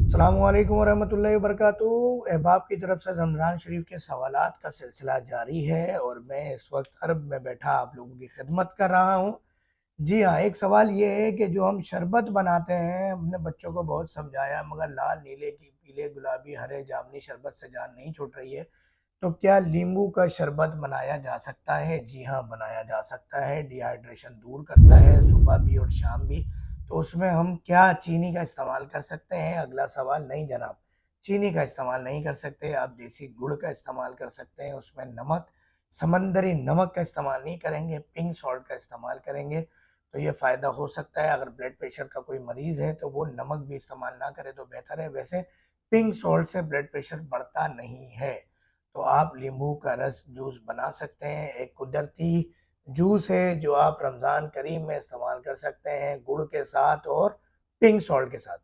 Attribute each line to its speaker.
Speaker 1: अस्सलामुअलैकुम वरहमतुल्लाहि वबरकातुहू। अहबाब की तरफ से रमज़ान शरीफ के सवालात का सिलसिला जारी है और मैं इस वक्त अरब में बैठा आप लोगों की खिदमत कर रहा हूँ। जी हाँ, एक सवाल ये है कि जो हम शरबत बनाते हैं, हमने बच्चों को बहुत समझाया मगर लाल नीले की पीले गुलाबी हरे जामनी शरबत से जान नहीं छूट रही है। तो क्या नींबू का शरबत बनाया जा सकता है? जी हाँ, बनाया जा सकता है। डिहाइड्रेशन दूर करता है, सुबह भी और शाम भी। तो उसमें हम क्या चीनी का इस्तेमाल कर सकते हैं? अगला सवाल, नहीं जनाब, चीनी का इस्तेमाल नहीं कर सकते। आप देसी गुड़ का इस्तेमाल कर सकते हैं। उसमें नमक, समंदरी नमक का इस्तेमाल नहीं करेंगे, पिंक सॉल्ट का इस्तेमाल करेंगे। तो ये फ़ायदा हो सकता है। अगर ब्लड प्रेशर का कोई मरीज़ है तो वो नमक भी इस्तेमाल ना करे तो बेहतर है। वैसे पिंक सॉल्ट से ब्लड प्रेशर बढ़ता नहीं है। तो आप नींबू का रस जूस बना सकते हैं। एक कुदरती जूस है जो आप रमज़ान करीम में इस्तेमाल कर सकते हैं, गुड़ के साथ और पिंक सॉल्ट के साथ।